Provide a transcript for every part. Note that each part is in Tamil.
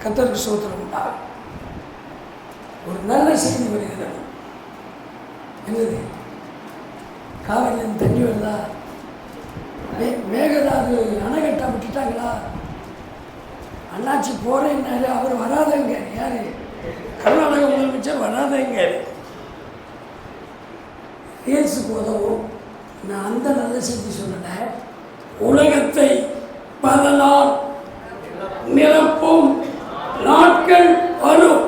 கர்த்தருக்கு ஸ்தோத்திரம் உண்டாகும். ஒரு நல்ல செய்தி வருகிறது. என்னது? காவிரியில் தண்ணி வருதா? மேகதாது அணைக்கட்டை விட்டுட்டாங்களா? அண்ணாச்சி போகிறேன்னாரு, அவர் வராதங்க. யார்? கர்நாடக முதலமைச்சர் வராதங்க. ரீல்ஸுக்கு உதவும். நான் அந்த நல்ல செய்தி சொல்லலை. உலகத்தை பல நாள் நிரப்பும் நாட்கள் வரும்.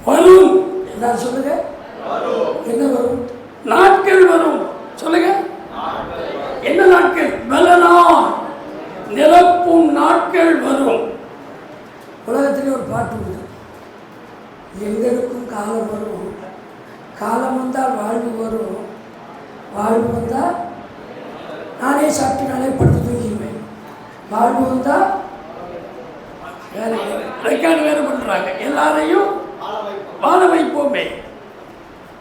வரும் என்ன சொல்லுங்க? என்ன வரும்? நாட்கள் வரும். சொல்லுங்க, என்ன நாட்கள்? பல நாள் நிரப்பும் நாட்கள் வரும். உலகத்திலே ஒரு பாட்டு உண்டு. எங்களுக்கும் காலம் வரும், காலம் வந்தால் வாழ்வு வரும், வாழ்வு வந்தால் நானே சாப்பிட்டு நானே படுத்து தூக்கிடுவேன், வாழ்வு வந்தால் வேற ரெக்கார்டு வேறு பண்ணுறாங்க. எல்லாரையும் வாழ வைப்போமே.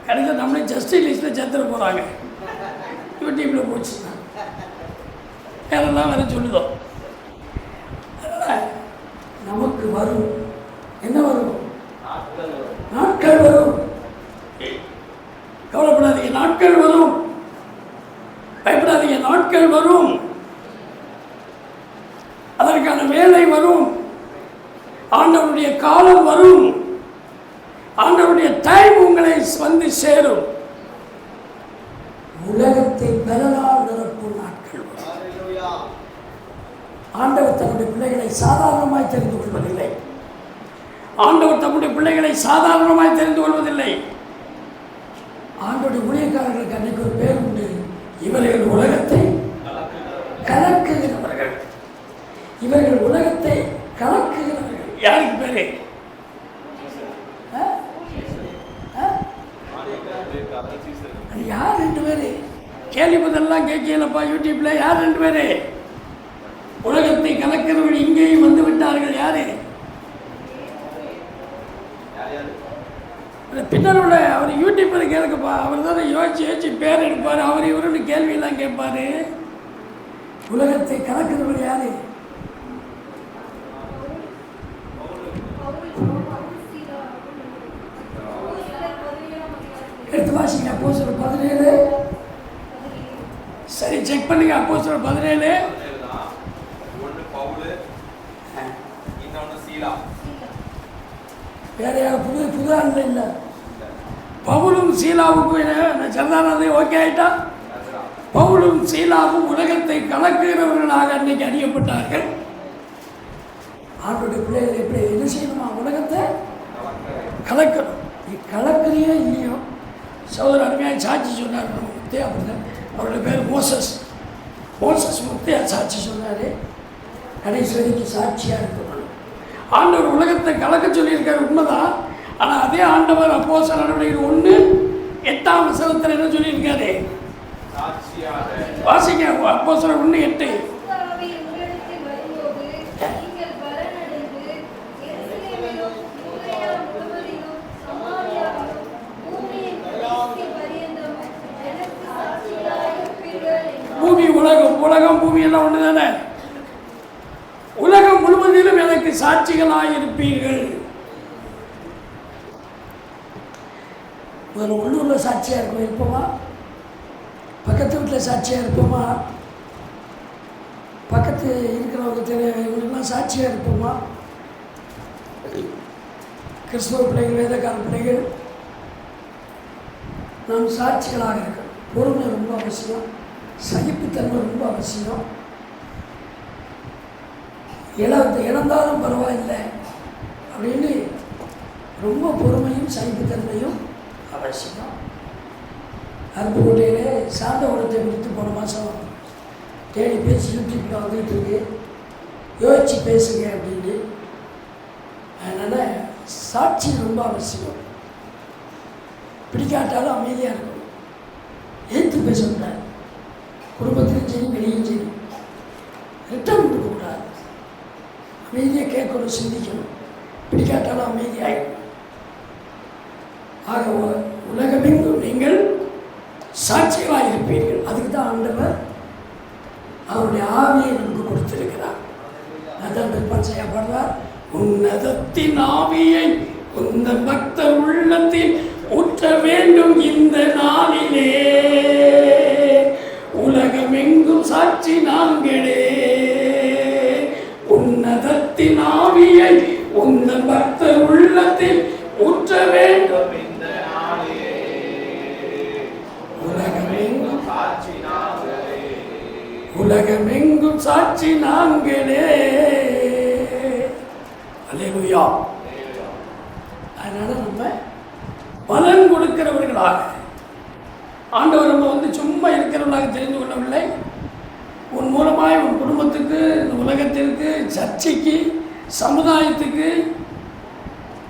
கடைசியில் நம்மளே ஜஸ்டிஸ் லிஸ்ட்டில் சேர்த்துட போகிறாங்க. யூடியூப்பில் போச்சுன்னா வேறெல்லாம் வேறு சொல்லுதோ. அதனால் நமக்கு வரும். என்ன வரும்? நாட்கள் வரும். கவலைப்படாதீங்க, நாட்கள் வரும். பயப்படாதீங்க, நாட்கள் வரும். அதற்கான வேலை வரும். ஆண்டவருடைய காலம் வரும். ஆண்டவருடைய டைம் உங்களை வந்து சேரும். உலகத்தை பலனால் நிரப்பும் நாட்கள் வரும். ஆண்டவர் தன்னுடைய பிள்ளைகளை சாதாரணமாய் தெரிந்து கொள்வதில்லை. ஆண்டவர் தம்முடைய பிள்ளைகளை சாதாரணமாய் தெரிந்து கொள்வதில்லை. ஆண்டோடைய ஊழியக்காரர்களுக்கு அன்றைக்கு ஒரு பேர் உண்டு. இவர்கள் உலகத்தை கலக்குகிறவர்கள். இவர்கள் உலகத்தை கலக்குகிறவர்கள். யாருக்கு பேரு? யார்? 2 பேரு. கேள்விப்பதெல்லாம் கேட்கலப்பா யூடியூப்ல. யார் 2 பேரு? உலகத்தை கலக்கிறவர்கள் இங்கேயும் வந்து விட்டார்கள். யாரு? பின்னர் உள்ள அவர் யூடியூப்ல கேட்கப்பா. அவர் தான் யோசிச்சு பேர் எடுப்பார். அவர் இவருன்னு கேள்வியெல்லாம் கேட்பாரு. உலகத்தை கலக்கிறவர்கள் யாரு? எடுத்து வாசிங்க. அப்போஸ்தலர் 17. சரி, செக் பண்ணுங்க. அப்போஸ்தலர் 17. வேற யாரும் புது ஆண்டு இல்லை. பவுலும் சீலாவுக்கும் சந்தானது ஓகே ஆயிட்டா. பவுலும் சீலாவும் உலகத்தை கலக்குகிறவர்களாக அன்னைக்கு அறியப்பட்டார்கள். ஆண்டோடைய பிள்ளைகள் எப்படி என்ன செய்யணுமா? உலகத்தை கலக்கணும். நீ கலக்குறியோ இல்லையோ, சகோதரர் அருமையாக சாட்சி சொன்னார். முத்தையா அப்படிதான். அவருடைய பேர் மோசஸ். மோசஸ் முத்தையா சாட்சி சொன்னார். கடைசி வரைக்கும் சாட்சியாக இருக்கணும். ஆண்டவர் உலகத்தை கலக்க சொல்லியிருக்காரு, உண்மைதான். ஆனால் அதே ஆண்டவர் அப்போஸ்தலர் நடவடிக்கை 1:8 என்ன சொல்லியிருக்காரு? வாசிங்க. அப்போஸ்தலர் 1:8. பூமி உலகம் பூமி எல்லாம் ஒன்று தானே. உலகம் முழுவதிலும் எனக்கு சாட்சிகளாயிருப்பீர்கள். முதல்ல உள்ளூரில் சாட்சியாக இருக்கும் இருப்போமா? பக்கத்து வீட்டில் சாட்சியாக இருப்போமா? பக்கத்து இருக்கிறவங்க இவங்களுக்கெல்லாம் சாட்சியாக இருப்போமா? கிறிஸ்தவ பிள்ளைகள், வேதக்கார பிள்ளைகள் நாம் சாட்சிகளாக இருக்கணும். பொறுமை ரொம்ப அவசியம். சகிப்புத்தன்மை ரொம்ப அவசியம். இழந்தாலும் பரவாயில்லை அப்படின்னு ரொம்ப பொறுமையும் சகிப்புத்தன்மையும் அவசியம். அருப்புக்கோட்டையிலே சாந்த உடத்தை குறித்து போன மாதம் தேடி பேசி யூடியூப்பில் வந்துகிட்டு இருக்கு. யோசிச்சு பேசுங்க அப்படின்னு. அதனால் சாட்சி ரொம்ப அவசியம். பிடிக்காட்டாலும் அமைதியாக இருக்கணும். ஏற்று பேசக்கூடாது. குடும்பத்திலும் சரி, வெளியும் சரி. ரிட்டர்ன் கொடுக்கக்கூடாது. அமைதியாக கேட்கணும், சிந்திக்கணும். பிடிக்காட்டாலும் அமைதியாகிடும். ஆக உலகமெங்கும் நீங்கள் சாட்சிகளாக இருப்பீர்கள். அதுக்கு தான் ஆண்டவர் அவருடைய ஆவியை நமக்கு கொடுத்திருக்கிறார். அதான் மனசையா பாடுவார். உன்னதத்தின் ஆவியை உந்தன் பக்தர் உள்ளத்தில் ஊற்ற வேண்டும் இந்த நாளிலே, உலகமெங்கும் சாட்சி நாங்களே. உன்னதத்தின் ஆவியை உந்தன் பக்தர் உள்ளத்தில் ஊற்ற வேண்டும் இந்த நாளிலே, உலகமெங்கும் சாட்சி நாங்களே, உலகமெங்கும் சாட்சி நாங்களே. அல்லேலூயா. அதனால நம்ம பலன் கொடுக்கிறவர்களாக, ஆண்டவர் நம்ம சும்மா இருக்கிறவர்களாக தெரிந்து கொள்ளவில்லை. உன் மூலமாய் உன் குடும்பத்துக்கு, இந்த உலகத்திற்கு, சர்ச்சைக்கு, சமுதாயத்துக்கு,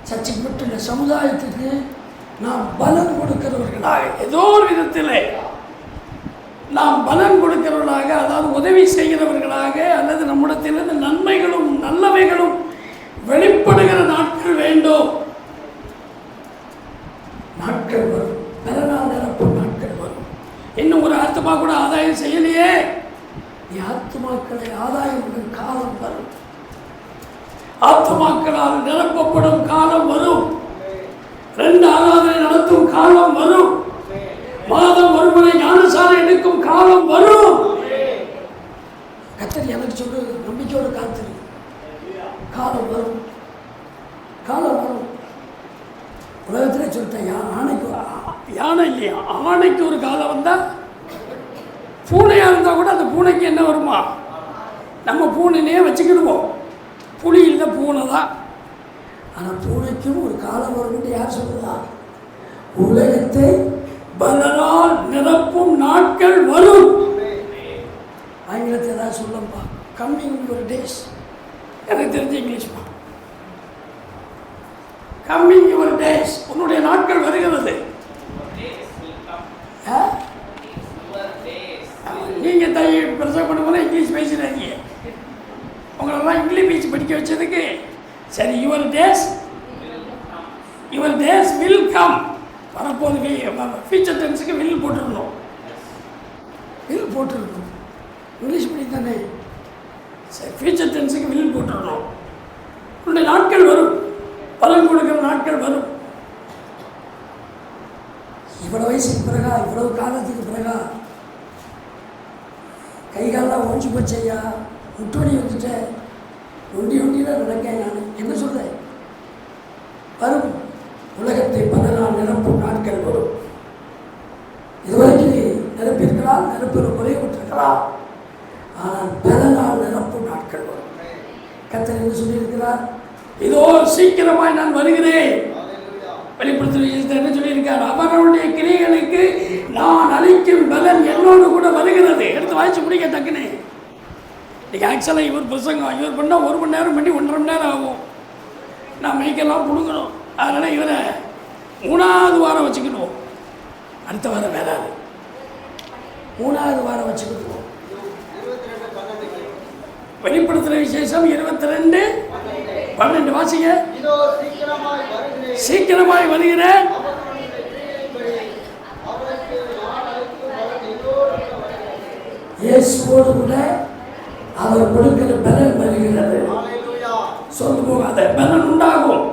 சர்ச்சைக்கு மட்டும் இல்லை சமுதாயத்துக்கு நாம் பலன் கொடுக்கிறவர்களாக, ஏதோ ஒரு விதத்தில் நாம் பலன் கொடுக்கிறவர்களாக, அதாவது உதவி செய்கிறவர்களாக, அல்லது நம்மிடத்திலிருந்து நன்மைகளும் நல்லவைகளும் வெளிப்படுகிற நாட்கள் வேண்டும். நாட்கள் வரும், பலனால் நிரப்பும் நாட்கள் வரும். இன்னும் ஒரு ஆத்மா கூட ஆதாயம் செய்யலையே, நீ ஆத்மாக்களை ஆதாயம் பண்ணும் காலம் வரும். ஆத்மாக்களால் நிரப்பப்படும் காலம் வரும். 2 ஆராதனை நடத்தும் காலம் வரும். மாதம் ஒருமுறை ஞானசாலை எடுக்கும் காலம் வரும். கர்த்தர் எனக்கு சொல்லு, நம்பிக்கையோடு காத்திரு. காலம் வரும், காலம் வரும். உலகத்திலே சொல்லிட்டேன், யானை இல்லையா, ஆணைக்கு ஒரு காலம் வந்தால், பூனையாக இருந்தால் கூட அந்த பூனைக்கு என்ன வருமா, நம்ம பூனையே வச்சுக்கிடுவோம். புலி இல்லை, பூனை தான். ஆனால் பூனைக்கும் ஒரு காலம் வரும்னு யார் சொல்லுதா? உலகத்தை பலனால் நிரப்பும் நாட்கள் வரும். ஆங்கிலத்தை ஏதாவது சொல்லப்பா, கம்மிங் யுவர் டேஸ். எனக்கு தெரிஞ்ச இங்கிலீஷ்மா, கம்மிங் யுவர் டேஸ், உன்னுடைய நாட்கள் வருகிறது. நீங்கள் பெருசாக பண்ண போல இங்கிலீஷ் பேசுகிறாங்க. உங்களெல்லாம் இங்கிலீஷ் படிக்க வச்சதுக்கு சரி. Your days will come. வரப்போது ஃபியூச்சர் டென்ஸுக்கு வில் போட்டுருக்கணும், வில் போட்டுருக்கணும். இங்கிலீஷ் படி தானே, சரி ஃபியூச்சர் டென்ஸுக்கு வில் போட்டுருக்கணும். உன்னுடைய நாட்கள் வரும், பலன் கொடுக்குற நாட்கள் வரும். இவ்வளோ வயசுக்கு பிறகா, இவ்வளவு காலத்துக்கு பிறகா, கைகாலெலாம் ஒழிஞ்சு போச்சையா, முட்டோடி வந்துட்டேன், ஒண்டியில் நடக்கேன். நான் என்ன சொல்கிறேன்? வரும், உலகத்தை பலனால் நிரப்பும் நாட்கள் வரும். இதுவரைக்கும் நிரப்பியிருக்கலாம், நிரப்பிற குறைவிட்டிருக்கலாம், ஆனால் பலனால் நிரப்பும் நாட்கள் வரும். கர்த்தர் என்ன சொல்லியிருக்கிறார்? இதோ சீக்கிரமாய் நான் வருகிறேன். வெளிப்படுத்தல் என்ன சொல்லியிருக்கார்? அவர்களுடைய கிரியைகளுக்கு நான் அளிக்கும் பலன் என்னோடு கூட வருகிறது. எடுத்து வாய்ச்சி முடிக்க டக்குன்னு. இன்றைக்கி ஆக்சுவலாக இவர் பிரசங்கம், இவர் பண்ணால் 1 மணி நேரம் பண்ணி 1.5 மணி நேரம் ஆகும். நான் மைக்கெல்லாம் பிடுங்கணும். அதனால் இவரை 3வது வாரம் வச்சுக்கணும். அடுத்த வாரம் வேறாது, 3வது வாரம் வச்சுக்கிடுவோம். வெளிப்படுத்துகிற விசேஷம் 22:12 வாசிங்க. சீக்கிரமாய் வருகிறேன், இயேசுவோடு கூட அவர் கொடுக்கிற பலன் வருகிறது. சொல்லு போகாத, பலன் உண்டாகும்.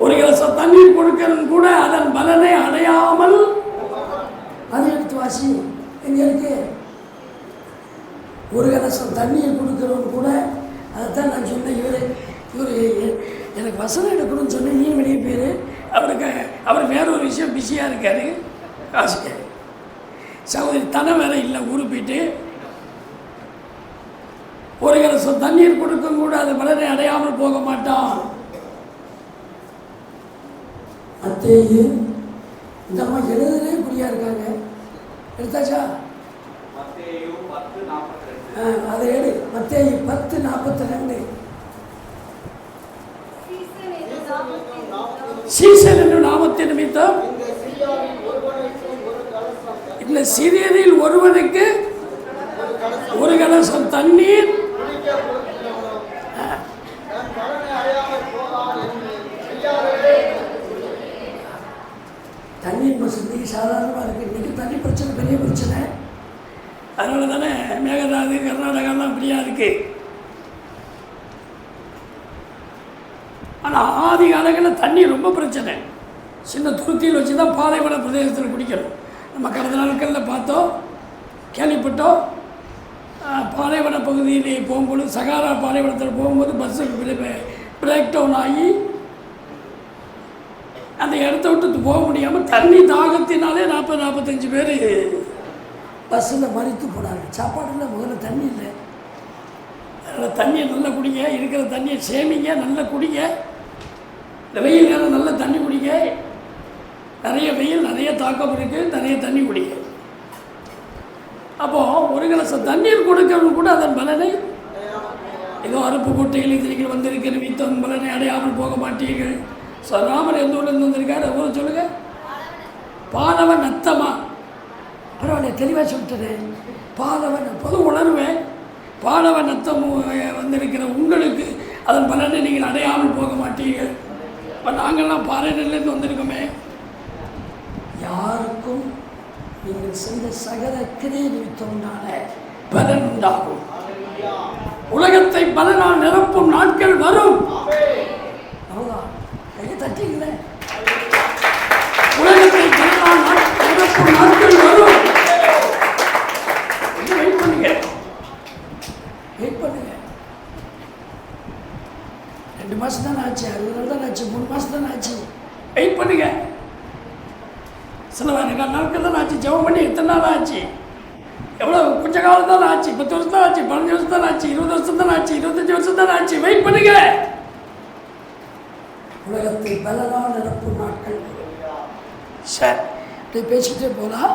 ஒரு கிலசம் தண்ணீர் கொடுக்கிறது கூட அதன் பலனை அடையாமல், அதை எடுத்து வாசி. எங்க இருக்கு? ஒரு கலசம் தண்ணீர் கொடுக்குறவங்க கூட, அதைத்தான் நான் சொன்னேன். இவர் எனக்கு வசனம் எடுக்கணும்னு சொன்னேன், நீ வெளியே போயிரு. அவர் வேற ஒரு விஷயம் பிஸியாக இருக்காரு, காசுக்காரு. சகோதரி தன வேற இல்லை, ஊரு போயிட்டு ஒரு கலசம் தண்ணீர் கொடுக்கும் கூட அது பலனை அடையாமல் போக மாட்டான். மத்தேயு, இந்த அம்மா எழுதுறே குறியா இருக்காங்க, எடுத்தாச்சா? அதை எடு. மத்தேயு 10:42. சீசன் என்னும் நாமத்தின் நிமித்தம் இந்த சிறியரில் ஒருவனுக்கு ஒரு கலசம் தண்ணீர் தண்ணீர் வசதி சாதாரணமாக இருக்குது. இன்றைக்கி தண்ணி பிரச்சனை பெரிய பிரச்சனை. அதனால தானே மேகதாது கர்நாடகாலாம் இப்படியா இருக்குது. ஆனால் ஆதி காலங்களில் தண்ணி ரொம்ப பிரச்சனை. சின்ன துருத்தியில் வச்சு தான் பாலைவன பிரதேசத்தில் குடிக்கணும். நம்ம கடந்த நாட்களில் பார்த்தோம், கேள்விப்பட்டோம். பாலைவன பகுதியிலே போகும்போது, சகாரா பாலைவனத்தில் போகும்போது பஸ்ஸு பிரேக் டவுன் ஆகி அந்த இடத்த விட்டு போக முடியாமல் தண்ணி தாகத்தினாலே 40-45 பேர் பஸ்ஸில் மறித்து போனாங்க. சாப்பாடு இல்லை, முதல்ல தண்ணி இல்லை. அதனால் தண்ணியை நல்லா குடிங்க, இருக்கிற தண்ணியை சேமிங்க, நல்லா குடிங்க. இந்த வெயில் நேரம் நல்லா தண்ணி குடிங்க. நிறைய வெயில், நிறைய தாக்கம் இருக்குது, நிறைய தண்ணி குடிங்க. அப்போது ஒரு கிளாஸ் தண்ணீர் கொடுக்கணும் கூட அதன் பலனை, ஏதோ அறுப்பு கொட்டைகள் இதில் வந்திருக்கிற வித்தன் பலனை அடையாமல் போக மாட்டீர்கள். ஸோ ராமர் எந்த ஊரில் வந்திருக்காரு ஊரை சொல்லுங்கள். பாலவன் நத்தமா, பரவாயில்ல தெளிவாக சொல்லிட்டது. பாலவன் பொது உணர்வேன். பாலவன் நத்தம் வந்திருக்கிற உங்களுக்கு அதன் பலனை நீங்கள் அடையாமல் போக மாட்டீர்கள். இப்போ நாங்கள்லாம் பாறையிலேருந்து வந்திருக்கோமே, யாருக்கும் நீங்கள் செய்த சகல கிரியை நிமித்தமுண்டான பலன் உண்டாகும். உலகத்தை பலனால் நிரப்பும் நாட்கள் வரும். அவ்வளோதான், கையை தட்டிங்களே. உலகத்தை பலனால் நிரப்பும் நாட்கள் வரும். வெயிட் பண்ணுங்க, வெயிட் பண்ணுங்க. 2 மாதம் தானே ஆச்சு, 60 நாள் தானே ஆச்சு, 3 மாதம் தானே ஆச்சு. வெயிட் பண்ணுங்க. சில நாட்கள் தான் ஆச்சு. ஜெபம் பண்ணி எத்தனை நாள் ஆச்சு? எவ்வளோ கொஞ்ச காலம் தான் ஆச்சு. 10 வருஷம் தான் ஆச்சு, 15 வருஷம் தான் ஆச்சு, 20 வருஷம் தான் ஆச்சு, 25 வருஷம் தான் ஆச்சு. வெயிட் பண்ணுங்க. உலகத்தை பலனால் நிரப்பும் நாட்கள். சார் இப்படி பேசிக்கிட்டே போகலாம்.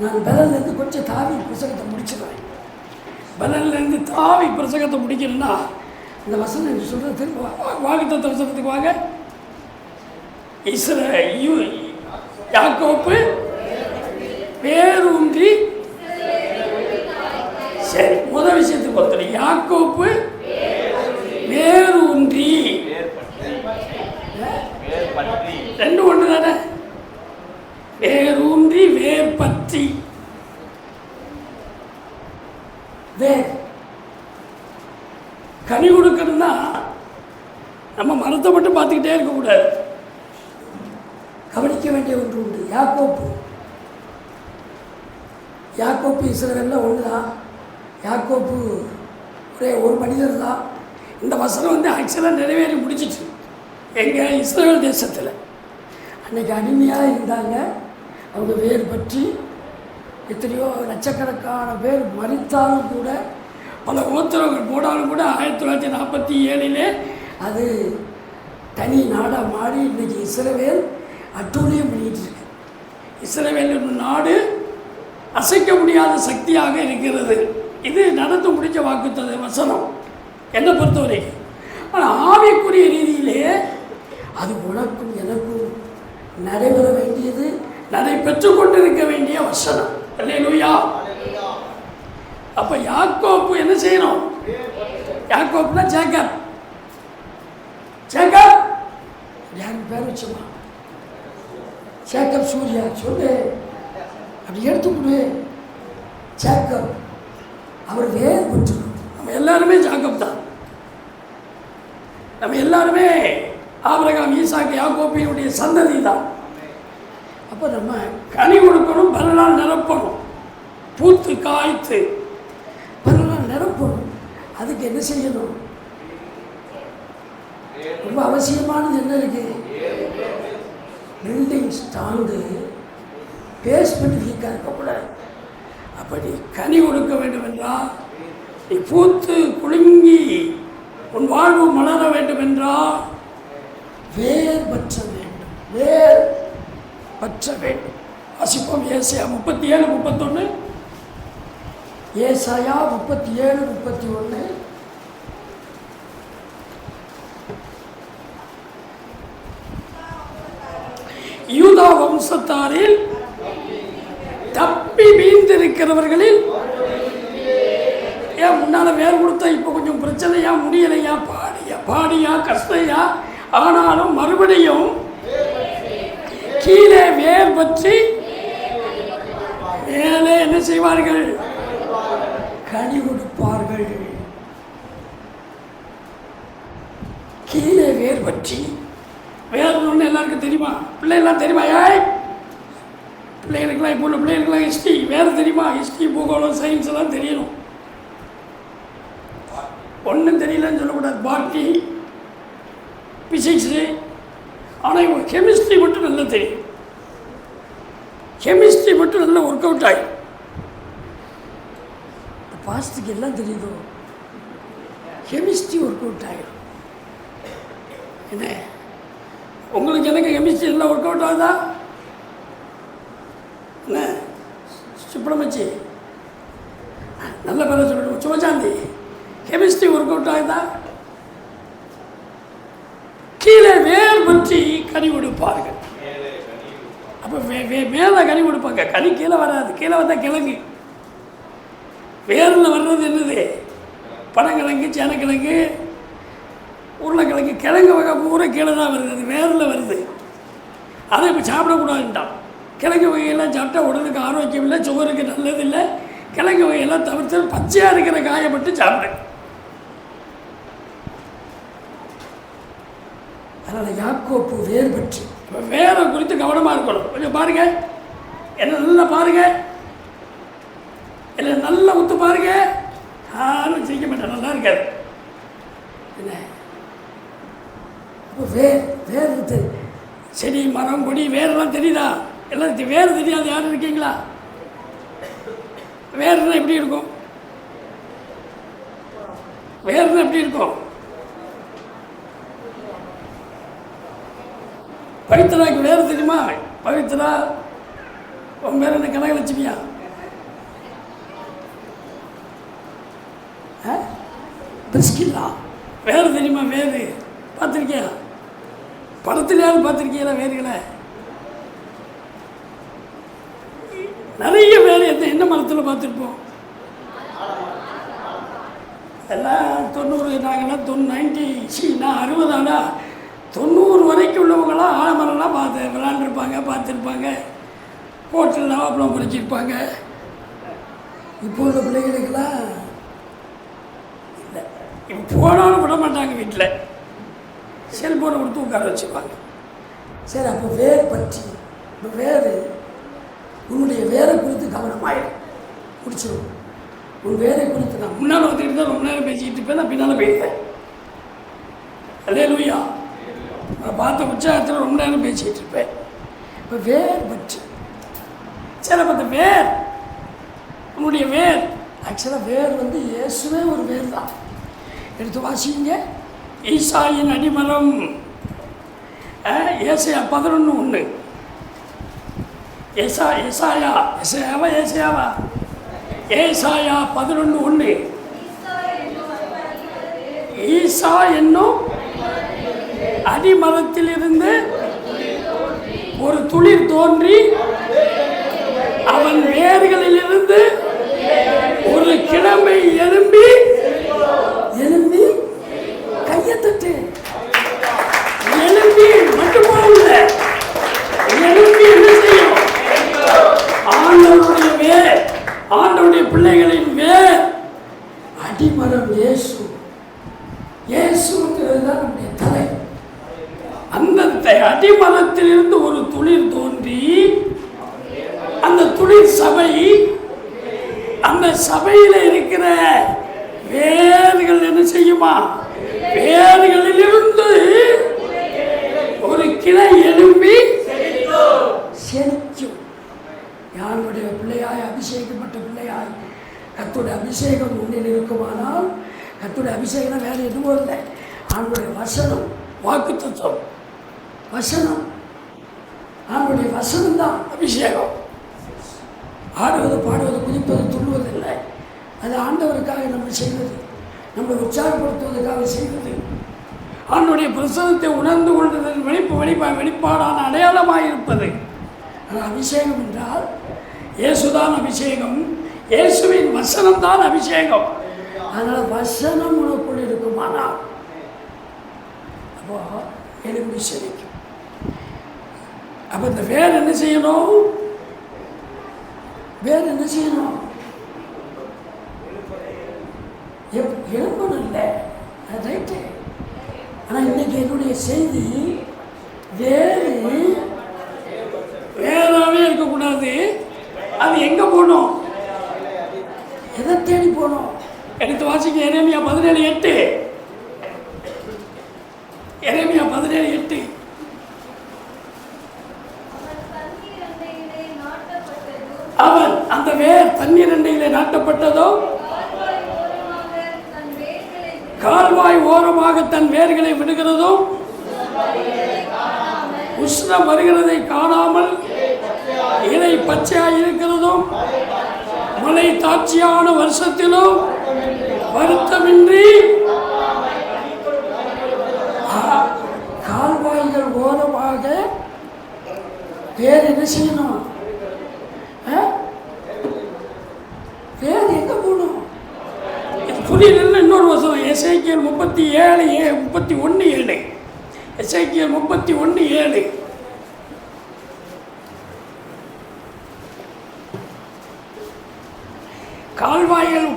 நான் பலன்லேருந்து கொஞ்சம் தாவி புத்தகத்தை முடிச்சிடுவேன். பலன்லேருந்து தாவி புத்தகத்தை முடிக்கணும்னா இந்த வசனம் என்று சொல்கிறது திரும்ப வாக்குத்தத்த வசனத்துக்கு வாங்க. யாக்கோப்பு வேரூன்றி, சரி முதல் விஷயத்துக்கு ஒருத்தர் யாக்கோப்பு வேரூன்றி, 2 ஒன்று தானே. வேரூன்றி வேர் பற்றி, வேர் கனி கொடுக்கணும்னா நம்ம மரத்தை மட்டும் பார்த்துக்கிட்டே இருக்கக்கூடாது, கவனிக்க வேண்டிய ஒன்று உண்டு. யாக்கோப்பு இஸ்ரவேலில் ஒன்று தான். யாக்கோப்பு ஒரு மனிதர் தான். இந்த வசனம் ஆக்சுவலாக நிறைவேறி முடிச்சிட்டு எங்கள் இஸ்ரவேல் தேசத்தில் அன்றைக்கி அடிமையாக இருந்தாங்க. அவங்க வேர் பற்றி எத்தனையோ லட்சக்கணக்கான பேர் மறித்தாலும் கூட, பல உத்தரவுகள் போடாலும் கூட 1947 அது தனி நாடாக மாறி இன்றைக்கி இஸ்ரவேல் அட்டூழியம் பண்ணிகிட்டு இருக்கு. இஸ்ரவேல் நாடு அசைக்க முடியாத சக்தியாக இருக்கிறது. இது நடந்து முடிஞ்ச வாக்குத்தத வசனம் என்னை பொறுத்தவரைக்கும். ஆனால் ஆவிக்குரிய ரீதியிலே அது உனக்கும் எனக்கும் நடைபெற வேண்டியது, நடைபெற்று கொண்டிருக்க வேண்டிய வசனம். அல்லேலூயா. அப்போ யாக்கோப்பு என்ன செய்யணும்? யாக்கோப்புனா ஜேக்கப். ஜேக்கப் யாருக்கு பேர் வச்சுமா? ஜேக்கப் சூர்யா சொல்லு, அப்படி எடுத்துக்கொடு. ஜேக்கப் அவர் வேர் பெற்று, நம்ம எல்லாருமே ஜேக்கப் தான். நம்ம எல்லாருமே ஆபிரகாம், ஈசாக்கு, யாக்கோப்பினுடைய சந்ததி தான். அப்போ நம்ம கனி கொடுக்கணும், பலனால் நிரப்பணும், பூத்து காய்த்து பலனால் நிரப்பணும். அதுக்கு என்ன செய்யணும்? ரொம்ப அவசியமானது என்ன இருக்குது? பில்டிங் ஸ்ட்ராங்கு, பேஸ்மெண்ட் வீக்காக இருக்கக்கூடாது. அப்படி கனி கொடுக்க வேண்டும் என்றால், நீ பூத்து குலுங்கி உன் வாழ்வு மலர வேண்டும் என்றால் வேர் பற்ற வேண்டும், வேர் பற்ற வேண்டும். வாசிப்போம் ஏசாயா 37:31. ஏசாயா 37:31. யூதா வம்சத்தாரில் தப்பி வீழ்ந்திருக்கிறவர்களில், ஏன் முன்னால் வேர் கொடுத்தா இப்போ கொஞ்சம் பிரச்சனையா, முடியலையா, பாடியா கஷ்டையா, ஆனாலும் மறுபடியும் கீழே வேர் பற்றி மேலே என்ன செய்வார்கள்? கனி கொடுப்பார்கள். கீழே வேர் பற்றி. வேர்னு ஒன்று எல்லாருக்கும் தெரியுமா? பிள்ளைகள்லாம் தெரியுமா? பிள்ளைகளுக்கெல்லாம் இப்போ உள்ள பிள்ளைகளுக்கெல்லாம் ஹிஸ்ட்ரி வேறு தெரியுமா? ஹிஸ்ட்ரி, பூகோளம், சயின்ஸ் எல்லாம் தெரியணும். ஒன்றும் தெரியலன்னு சொல்லக்கூடாது. Botany, physics. ஆனால் இவங்க கெமிஸ்ட்ரி மட்டும் நல்லா தெரியும். கெமிஸ்ட்ரி மட்டும் நல்லா ஒர்க் அவுட் ஆகும். பாஸ்ட்டுக்கு எல்லாம் தெரியுதோ, கெமிஸ்ட்ரி ஒர்க் அவுட் ஆகிடும். என்ன உங்களுக்கு எனக்கு கெமிஸ்ட்ரி எல்லாம் ஒர்க் அவுட் ஆகுதா? என்ன சுப்பிரமச்சி நல்ல பேரை சொல்லணும். சிவசாந்தி கெமிஸ்ட்ரி ஒர்க் அவுட் ஆகுதா? கீழே வேர் பற்றி கனி கொடுப்பார்கள். அப்போ மேலே கனி கொடுப்பாங்க. கனி கீழே வராது. கீழே வந்தால் கிழங்கு. வேரில் வர்றது என்னது? பனங்கிழங்கு, சேனக்கிழங்கு, உருளைக்கிழங்கு, கிழங்கு வகை பூரா கீழே தான் வருது. அது வேரில் வருது. அதை இப்போ சாப்பிடக்கூடாதுன்ட்டான். கிழங்கு வகையெல்லாம் சாப்பிட்டா உடலுக்கு ஆரோக்கியம் இல்லை, சுகருக்கு நல்லதில்லை. கிழங்கு வகையெல்லாம் தவிர்த்து பச்சையாக இருக்கிற காயை மட்டும் சாப்பிடு. அதனால் யாக்கோப்பு வேர் பற்றி. இப்போ வேரை குறித்து கவனமாக இருக்கணும். கொஞ்சம் பாருங்கள், என்ன நல்லா பாருங்கள், என்ன நல்லா ஊற்று பாருங்கள். யாரும் செய்ய மாட்டேன், நல்லா இருக்காது. என்ன அப்போ வேர் தெரியும். செடி, மரம், கொடி, வேரெல்லாம் தெரியுதா? எல்லாம் வேறு தெரியாது. யாரும் இருக்கீங்களா? வேறுனா எப்படி இருக்கும்? வேறுனா எப்படி இருக்கும்? பவித்ராக்கு வேறு தெரியுமா? பவித்ரா, உன் பேர் என்ன? கனகலட்சுமியா? பிரிஸ்கில்லா வேறு தெரியுமா? வேறு பார்த்துருக்கியா? படத்துலையாவது பார்த்துருக்கீங்களா வேறுகளை? நிறைய வேறு என்ன மரத்தில் பார்த்துருப்போம்? எல்லாம் 90. நாங்கள்லாம் 90 நான் 60 ஆனா 90 வரைக்கும் உள்ளவங்களாம் ஆலமரம்லாம் விளாண்டுருப்பாங்க, பார்த்துருப்பாங்க. ஹோட்டலில் நவாப்பழம் குறைச்சிருப்பாங்க. இப்போ உள்ள பிள்ளைகளுக்கெல்லாம் இல்லை. இப்போ போனாலும் விட மாட்டாங்க. வீட்டில் செல்ஃபோனை கொடுத்து உட்கார வச்சுருப்பாங்க. சரி, அப்போ வேர் பற்றி. இப்போ வேறு உன்னுடைய வேரை குறித்து கவனமாயிடும். முடிச்சிடும். உன் வேரை குறித்து நான் முன்னால் வந்துக்கிட்டு தான் ரொம்ப நேரம் பேசிக்கிட்டு இருப்பேன். நான் பின்னால் போயிருப்பேன். அல்லேலூயா. நான் பார்த்த உற்சாகத்தில் ரொம்ப நேரம் பேசிக்கிட்டு இருப்பேன். இப்போ வேர் பற்றி. சரி, அப்போ அந்த வேர், உன்னுடைய வேர், ஆக்சுவலாக வேர் வந்து இயேசுவே ஒரு வேர் தான். எடுத்து வாசிங்க. ஈசாயின் அடிமரம், ஏசாயா 11:1. ஏசாயா 11:1. ஈசா என்னும் அடிமரத்திலிருந்து ஒரு துளிர் தோன்றி அவன் வேர்களிலிருந்து ஒரு கிழமை எழும்பி கையை தட்டு. எழும்பி மட்டுமா இல்லை, எழும்பி என்ன செய்யும்? ஆண்டவருடைய வேர், ஆண்டவருடைய பிள்ளைகளின் வேர் அடிமரம் இயேசு. இயேசுங்கிறது தான் நம்முடைய தலை. அந்த அடிமரத்திலிருந்து ஒரு துளிர் தோன்றி அந்த துளிர் சபை, அந்த சபையில் இருக்கிற வேர்கள் என்ன செய்யுமா? வேர்களிலிருந்து ஒரு கிளை எழும்பி செழிக்கும். யாருடைய பிள்ளையாய், அபிஷேகப்பட்ட பிள்ளையாய், கர்த்தருடைய அபிஷேகம் முன்னில் இருக்குமானால், கர்த்தருடைய அபிஷேகம் வேறு எதுவும் இல்லை. ஆண்டுடைய வசனம், வாக்குத்தத்தம், வசனம், ஆண்டுடைய வசனம் தான் அபிஷேகம். ஆடுவது, பாடுவது, குதிப்பது, துள்ளுவது இல்லை. அது ஆண்டவருக்காக நம்ம செய்வது, நம்மளை உற்சாகப்படுத்துவதற்காக செய்வது. ஆண்டுடைய பிரசனத்தை உணர்ந்து கொள்வதன் வெளிப்பாடான அடையாளமாக இருப்பது. ஆனால் அபிஷேகம் என்றால் இயேசுதான் அபிஷேகம், இயேசுவின் வசனம் தான் அபிஷேகம். அதனால் வசனம் உனக்குள் இருக்குமானால் அப்போ எலும்பி செழிக்கும். அப்போ இந்த வேர் என்ன செய்யணும்? வேர் என்ன செய்யணும்? எழுப்பணும் இல்லை, ரைட்டு. ஆனால் இன்னைக்கு என்னுடைய செய்தி வேறு வேறாவே இருக்கக்கூடாது. அது எங்கே போகணும்? எதை தேடி போகணும்? எடுத்து வாசிக்க எரேமியா 17:8. எரேமியா 17:8. அவன் அந்த வேர் தண்ணீர் அண்டையிலே நாட்டப்பட்டதோ, கால்வாய் ஓரமாக தன் வேர்களை விடுகிறதோ, உஷ்ணம் வருகிறதை காணாமல் இலை பச்சையாய் இருக்கிறதும், மழை தாட்சியான வருஷத்திலும் வருத்தமின்றி கால்வாய்கள் ஓரமாக வேறு என்ன செய்யணும்? வேறு எங்க போகணும்? புரியல. இன்னொரு வசனம் எசேக்கியேல் 37:31. எசேக்கியேல் 31:7.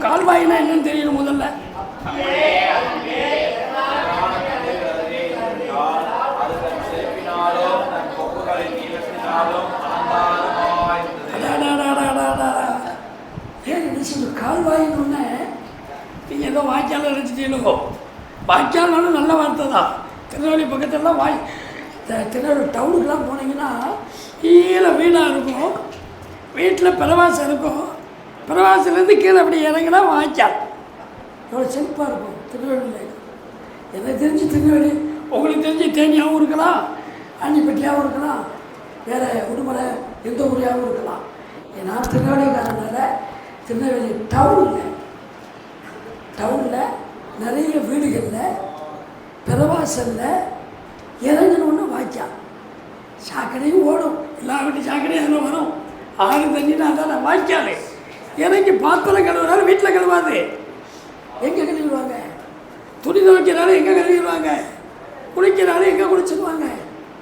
கால்வாய்னா என்னன்னு தெரியணும் முதல்ல. கால்வாயின்னு ஒன்று நீங்கள் ஏதோ வாய்க்கால் நினச்சிட்டீங்களோ. வாய்க்கால்னாலும் நல்ல வார்த்தை தான். திருநெல்வேலி பக்கத்துலலாம் திருநெல்வேலி டவுனுக்கெலாம் போனீங்கன்னா கீழே வீடாக இருக்கும், வீட்டில் பிரவாசம் இருக்கும், பிரவாசிலேருந்து கீழே அப்படி இறங்கினா வாய்க்கால். எவ்வளோ செழிப்பாக இருக்கும் திருநெல்வேலியில். எனக்கு தெரிஞ்சு திருநெல்வேலி, உங்களுக்கு தெரிஞ்சு தேனியாகவும் இருக்கலாம், ஆண்டிப்பட்டியாகவும் இருக்கலாம், வேறு உடுமலை எந்த ஊரையாகவும் இருக்கலாம். ஏன்னா திருநெல்வேலிக்காரனால திருநெல்வேலி டவுனில் நிறைய வீடுகளில் பிரவாசலில் இறங்கணுன்னு வாய்க்கால். சாக்கடையும் ஓடும், எல்லா வீட்டு சாக்கடையும் அதில் வரும். ஆறு தண்ணினா அதான் வாய்க்கால். இறங்கி பாத்திரம் கழுவுனாலும் வீட்டில் கழுவாது, எங்கே கழுவிடுவாங்க? துணி துவைக்கிறாலும் எங்கே கழுவிடுவாங்க? குளிக்கிறாலும் எங்கே குளிச்சிடுவாங்க?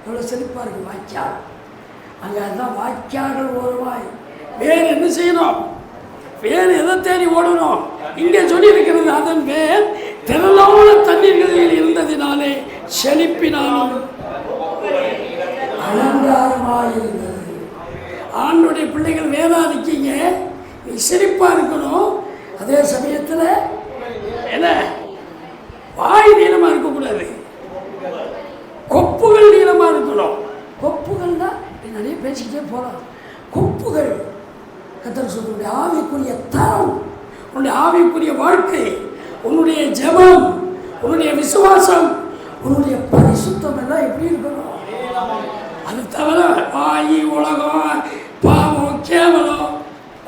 எவ்வளோ செழிப்பாக இருக்குது வாய்க்கால். அங்கே அதுதான் வாய்க்கால்கள் ஓடுவாய். வேறு என்ன செய்யணும்? வேறு எதை தேடி ஓடணும்? இங்கே சொல்லி இருக்கிறது, அதன் வேர் திரளான தண்ணீர்களில் இருந்ததினாலே செழிப்பினாலும் அலங்காரமாயிருந்தது. ஆண்டுடைய பிள்ளைகள் வேறா இருக்கீங்க, நீ செழிப்பாக இருக்கணும். அதே சமயத்தில் என்ன, வாய் நீளமாக இருக்கக்கூடாது, கொப்புகள் நீளமாக இருக்கணும். கொப்புகள்னா நிறைய பேசிக்கிட்டே போகலாம். கொப்புகள் கர்த்தர் சொல்லுடைய ஆவிக்குரிய தரம், உன்னுடைய ஆவிக்குரிய வாழ்க்கை, உன்னுடைய ஜெபம், உன்னுடைய விசுவாசம், உன்னுடைய பரிசுத்தம் எல்லாம் எப்படி இருக்கணும்? அது தவிர வாயி, உலகம், பாவம், கேவலம்,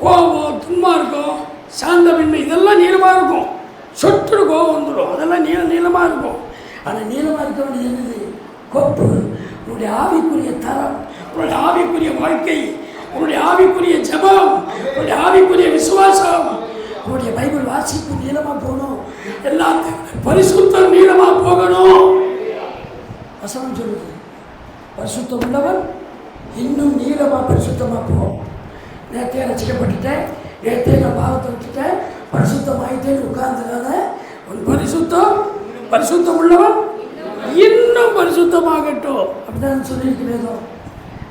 கோபம், துன்மார்க்கம், சாந்தமின்மை இதெல்லாம் நீளமாக இருக்கும். சொட்டு கோபம் வந்துடும், அதெல்லாம் நீளமாக இருக்கும். ஆனால் நீளமாக இருக்க வேண்டியது என்னது? கொப்பு. உன்னுடைய ஆவிக்குரிய தரம், உன்னுடைய ஆவிக்குரிய வாழ்க்கை, உன்னுடைய ஆவிக்குரிய ஜெபம், உன்னுடைய ஆவிக்குரிய விசுவாசம், உன்னுடைய பைபிள் வாசிப்பு நீளமாக போகணும். எல்லாத்தையும் பரிசுத்தம் நீளமாக போகணும். வசனம் சொல்லுது, பரிசுத்தம் உள்ளவன் இன்னும் நீளமாக பரிசுத்தமாக போகும். நேற்றே ரசிக்கப்பட்டுட்டேன், நேற்றே நான் பாவத்தை விட்டுட்டேன், பரிசுத்தம் ஆகிட்டேன்னு உட்கார்ந்துடாத. உன் பரிசுத்தம் உள்ளவன் இன்னும் பரிசுத்தமாகட்டும் அப்படிதான் சொல்லியிருக்கு வேதம்.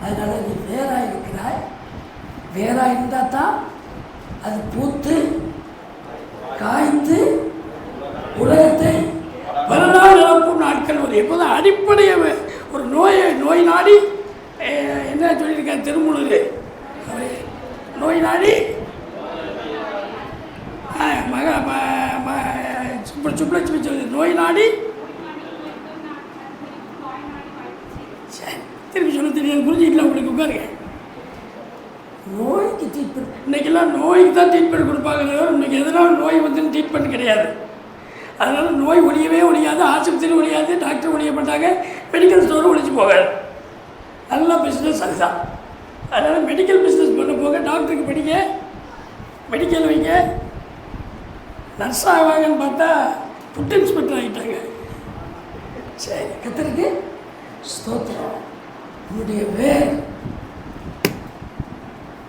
அதனால் நீ வேறாக இருக்கிறாய். வேறாக இருந்தால் தான் அது பூத்து காய்த்து உலகத்தை வரலாறு இழப்பும் நாட்கள் வரும். எப்போதான் அடிப்படைய ஒரு நோய் நாடி என்ன சொல்லியிருக்கேன் திருமூலர், நோய் நாடி சுப்லட்சுமி சொல்லி நோய் நாடி, திருப்பி சொல்ல தெரியாது, புரிஞ்சுக்கலாம் உங்களுக்கு. உட்காருங்க. நோய்க்கு ட்ரீட்மெண்ட் இன்றைக்கெல்லாம் நோய்க்கு தான் ட்ரீட்மெண்ட் கொடுப்பாங்க. இன்றைக்கி எதனால நோய் வந்து ட்ரீட்மெண்ட் கிடையாது. அதனால் நோய் ஒழியவே ஒழியாது, ஆஸ்பத்திரி ஒழியாது, டாக்டர் ஒழிய மாட்டாங்க, மெடிக்கல் ஸ்டோரும் ஒழிச்சு போகாது. நல்ல பிஸ்னஸ் அதுதான். அதனால் மெடிக்கல் பிஸ்னஸ் பண்ண போக டாக்டருக்கு படிக்க, மெடிக்கல் வைங்க, நர்ஸ் ஆவாங்கன்னு பார்த்தா ஃபுட் இன்ஸ்பெக்டர் ஆகிட்டாங்க. சரி, கர்த்தருக்கு ஸ்தோத்திரம். உன்னுடைய வேர்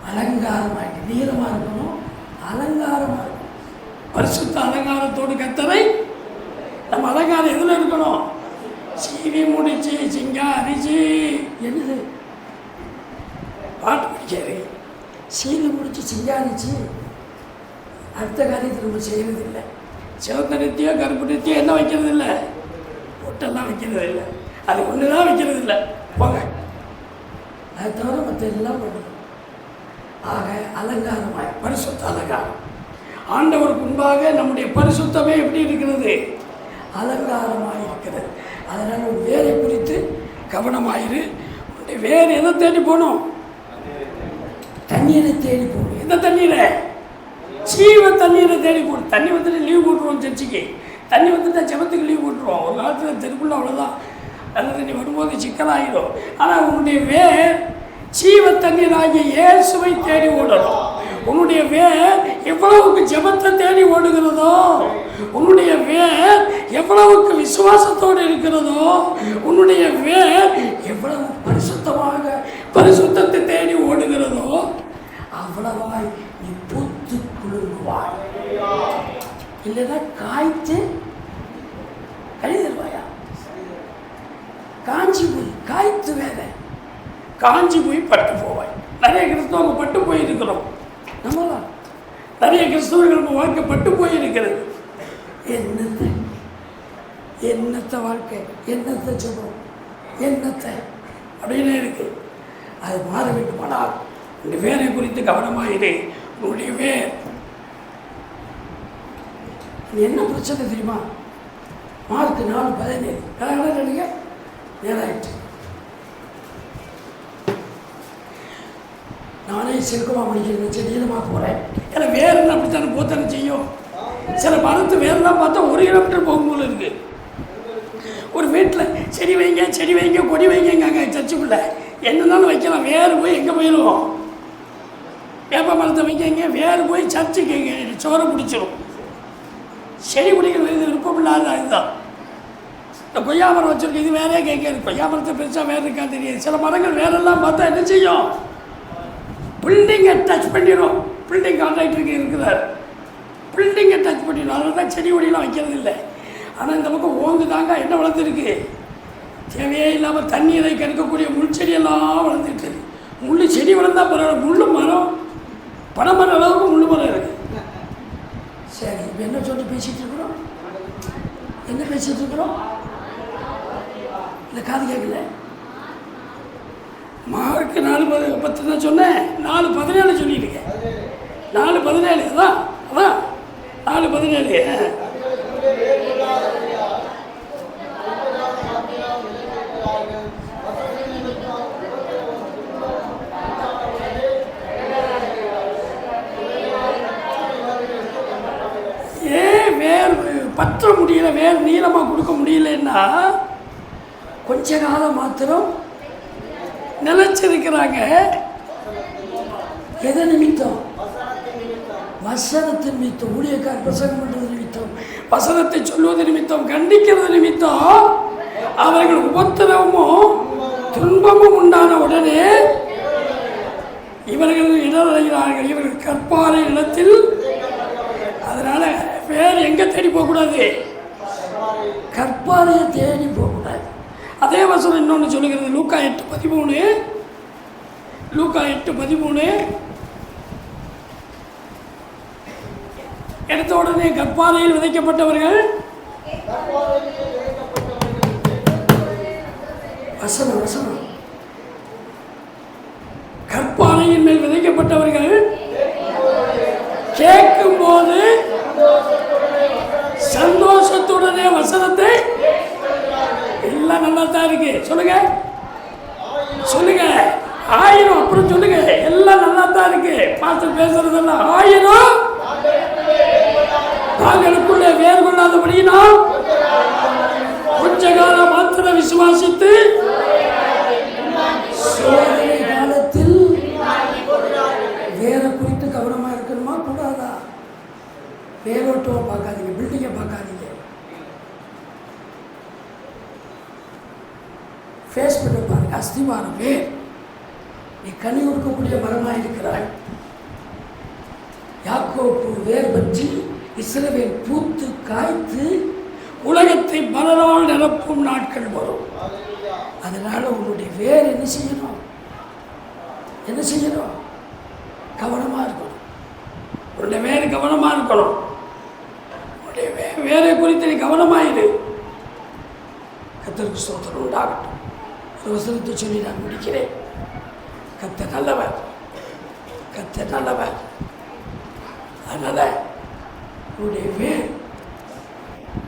அலங்காரமாக நீளமாக இருக்கணும், அலங்காரமாக இருக்கணும். பரிசுத்த அலங்காரத்தோடு கர்த்தரை நம்ம அலங்காரம் எதில் இருக்கணும்? சீவி முடிச்சு சிங்காரிச்சு என்னது பாட்டு படிக்காரு. சீவி முடிச்சு சிங்காரிச்சு அடுத்த காரியத்தை நம்ம செய்கிறது இல்லை. சிவந்த நித்தியோ கருப்பு நித்தியோ என்ன வைக்கிறது இல்லை, பொட்டெல்லாம் வைக்கிறது இல்லை, அது ஒன்று தான் வைக்கிறது இல்லை. போங்க, அதை தவிர மற்ற எல்லாம் பண்ணுது. ஆக அலங்காரமாய் பரிசுத்த அலங்காரம். ஆண்டவருக்கு முன்பாக நம்முடைய பரிசுத்தமே எப்படி இருக்கிறது, அலங்காரமாக இருக்கிறது. அதனால் ஒரு வேரை குறித்து கவனமாயிரு. உன்னுடைய வேறு எதை தேடி போகணும், தண்ணீரை தேடி போகணும். எந்த தண்ணீரை, ஜீவ தண்ணீரை தேடி போகணும். தண்ணி வந்துட்டு லீவ் போட்டுருவோம், சர்ச்சைக்கு தண்ணி வந்துட்டு ஜபத்துக்கு லீவ் போட்டுருவோம். ஒரு காலத்தில் தெருக்குள்ள அவ்வளோதான், நல்ல தண்ணி வரும்போது சிக்கலாகிடும். ஆனால் உன்னுடைய வேர் ஜீவ தண்ணீர் ஆகிய இயேசுவை தேடி ஓடணும். உன்னுடைய வேர் எவ்வளவுக்கு ஜபத்தை தேடி ஓடுகிறதோ, உன்னுடைய வேர் எவ்வளவுக்கு விசுவாசத்தோடு இருக்கிறதோ, உன்னுடைய வேர் எவ்வளவு பரிசுத்தமாக பரிசுத்தத்தை தேடி ஓடுகிறதோ அவ்வளவாய் நீ பூத்து குலுங்குவாய். இல்லைன்னா காய்த்து கழிதல்வாயா. காஞ்சி போய் காய்த்து வேற காஞ்சி போய் பட்டு போவாய். நிறைய கிறிஸ்தவங்க பட்டு போயிருக்கிறோம். நம்மளா நிறைய கிறிஸ்தவர்கள் நம்ம வாழ்க்கை பட்டு போயிருக்கிறது. என்னத்தை வாழ்க்கை, என்னத்தை சொல்றோம், என்னத்தை அப்படின்னு இருக்கு. அது மாற வேண்டுமானால் இந்த வேரை குறித்து கவனமாயிரு. உன்னுடைய வேர் என்ன பிரச்சனை தெரியுமா? மார்க் 4:17 கலங்க நேராயிட்டு. நானே செருக்கமாக முடிக்கிறேன், செடியிலமாக போகிறேன். ஏன்னா வேறுன்னு அப்படித்தானே போத்தானே செய்யும். சில மரத்து வேறுலாம் பார்த்தா 1 கிலோமீட்டர் போகும்போது இருக்குது. ஒரு வீட்டில் செடி வைங்க செடி வைங்க கொடி வைங்க சர்ச்சுக்குள்ளே என்னன்னாலும் வைக்கலாம். வேறு போய் எங்கே போயிடும், வேப்ப மரத்தை வைங்க, வேறு போய் சர்ச்சுக்கு சோறை பிடிச்சிடும். செடி பிடிக்கிறது விருப்பம் இல்லாத அதுதான். இந்த கொய்யா மரம் வச்சுருக்க இது வேறே கேட்காது. கொய்யா மரத்தை பெருசாக வேறு இருக்கா தெரியாது. சில மரங்கள் வேறெல்லாம் பார்த்தா என்ன செய்யும், பில்டிங்கை டச் பண்ணிடும். பில்டிங் கான்ட்ராக்டருக்கு இருக்கிறார், பில்டிங்கை டச் பண்ணிடும். அதனால தான் செடி கொடியெல்லாம் வைக்கிறது இல்லை. ஆனால் இந்த பக்கம் ஓங்கு தாங்க என்ன வளர்ந்துருக்கு, தேவையே இல்லாமல் தண்ணீரை கெடுக்கக்கூடிய முள் செடியெல்லாம் வளர்ந்துருக்கு. முள் செடி வளர்ந்தால் பரவாயில்ல, முள் மரம் பனைமரம் அளவுக்கு முள் மரம் இருக்குது. சரி, இப்போ என்ன சொல்லிட்டு பேசிகிட்டு இருக்கிறோம், என்ன பேசிகிட்டு இருக்கிறோம், இல்லை காது கேட்கல. மார்க்கு 4:10 தான் சொன்னேன், 4:17 சொல்லியிருக்கேன். 4:17 அதான் அதான் 4:17. பற்ற முடியல, வேறு நீளமாக கொடுக்க முடியலன்னா கொஞ்ச காலம் மாத்திரம் நிலைச்சிருக்கிறாங்க. எதை நிமித்தம், வசனத்தின் நிமித்தம், ஊழியக்கார் பிரசங்கம் பண்ணுறது நிமித்தம், வசனத்தை சொல்வது நிமித்தம், கண்டிக்கிறது நிமித்தம் அவர்கள் உபத்திரவமும் துன்பமும் உண்டான உடனே இவர்கள் இடர்கிறார்கள். இவர்கள் கற்பாறை இடத்தில். அதனால வேறு எங்கே தேடி போகக்கூடாது, கற்பாறையை தேடி போகக்கூடாது. அதே வசனம் இன்னொன்று சொல்லுகிறது, லூக்கா 8:13. லூக்கா 8:13 எடுத்த உடனே கற்பாறையில் விதைக்கப்பட்டவர்கள், வசனம் வசனம், கற்பாறையின் மேல் விதைக்கப்பட்டவர்கள் கேட்கும் போது சந்தோஷத்துடனே வசனத்தை, எல்லாம் நல்லா தான் இருக்கு, சொல்லுங்க சொல்லுங்க 1000, அப்புறம் சொல்லுங்க எல்லாம் நல்லா தான் இருக்கு. பார்த்து பேசுறதெல்லாம் 1000 தாங்களுக்குள்ளே வேறு கொள்ளாதபடியினால் கொஞ்ச காலம் மாத்திர விசுவாசித்து சோதனை காலத்தில் வேற குறித்து கவனமாக இருக்கணுமா கூடாதா? வேரோட்டவை பார்க்காதீங்க, பில்டிங்கை பார்க்காதீங்க. ஃபேஸ் பண்ண பாருங்க, அஸ்திவாரம் வேர். நீ கனி கொடுக்கக்கூடிய மரமாக இருக்கிறாய். யாக்கோப்பு வேர் பற்றி இஸ்ரவேல் பூத்து காய்த்து உலகத்தை பலரால் நிரப்பும் நாட்கள் வரும். அதனால உன்னுடைய வேறு என்ன செய்யணும்? என்ன செய்யணும்? கவனமாக இருக்கணும். உன்னுடைய வேறு கவனமாக இருக்கணும். உன்னுடைய வேரை குறித்து நீ கவனமாயிரு. கர்த்தருக்கு ஸ்தோத்திரம் உண்டாகட்டும். ஒரு வசனத்தை சொல்லி நான் முடிக்கிறேன். கர்த்தர் நல்லவர், கர்த்தர் நல்லவர். அதனால உன்னுடைய வேர்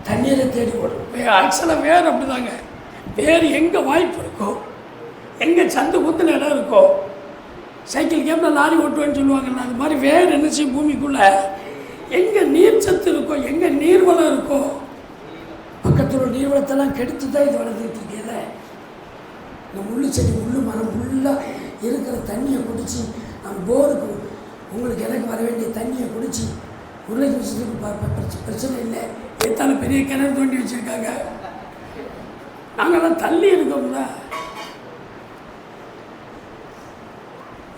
தண்ணீரை தேடி ஓடும். ஆக்சுவலாக வேர் அப்படிதாங்க. வேறு எங்கே வாய்ப்பு இருக்கோ, எங்கே சந்து குத்துன இடம் இருக்கோ, சைக்கிள் கேப்பில் லாரி ஓட்டுவேன்னு சொல்லுவாங்கல்ல, அது மாதிரி வேறு என்ன செய்யும்? பூமிக்குள்ளே எங்கே நீர் சத்து இருக்கோ, எங்கே நீர்வளம் இருக்கோ, பக்கத்தில் உள்ள நீர்வளத்தெல்லாம் கெடுத்து தான் இது வளர்ந்துட்டு இருக்கேன். இந்த முள்ளு செடி, முள்ளு மரம் ஃபுல்லாக இருக்கிற தண்ணியை குடித்து நம்ம போருக்கு உங்களுக்கு எனக்கு வர வேண்டிய தண்ணியை குடித்து உருளைக்கு வச்சுட்டு பிரச்சனை இல்லை. எத்தான பெரிய கிணறு தோண்டி வச்சுருக்காங்க. நாங்கள்லாம் தள்ளி இருக்கோம்ல.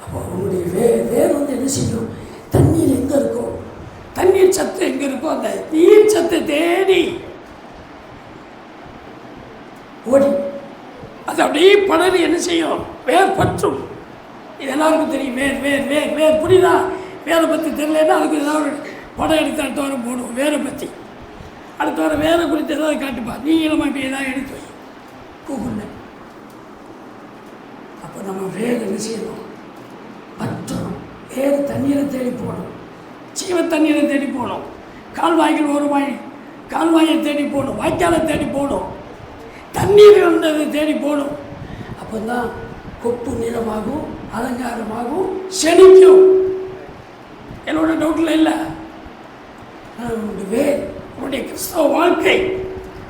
அப்போ உங்களுடைய வேர் வந்து என்ன செய்யும்? தண்ணீர் எங்கே இருக்கோ, தண்ணீர் சத்து எங்கே இருக்கோ, அந்த நீர் சத்தை தேடி ஓடி அது அப்படியே படகு என்ன செய்யும்? வேர் பற்றும். இது எல்லாருக்கும் தெரியும். வேர் வேர் வேர் வேர் புரியுதா? வேரை பற்றி தெரியலன்னா அதுக்கு ஏதாவது படம் எடுத்து அடுத்த வாரம் போடுவோம். வேரை பற்றி அடுத்த வாரம் வேரை குறித்து ஏதாவது காட்டுப்பா. நீங்களும் இப்போ ஏதாவது எடுத்து வை கூகுளில். அப்போ நம்ம வேர் என்ன செய்யணும்? பற்றணும். வேறு தண்ணீரை தேடி போகணும். ஜீவ தண்ணீரை தேடி போகணும். கால்வாய்கள் ஒரு கால்வாயை தேடி போகணும். வாய்க்காலை தேடி போகணும். தண்ணீர் வந்ததை தேடி போகணும். அப்போ தான் கொப்பு நிறமாகும், அலங்காரமாகும், செழிக்கும். என்னோட டவுட்டில் இல்லை. உன்னுடைய கிறிஸ்தவ வாழ்க்கை,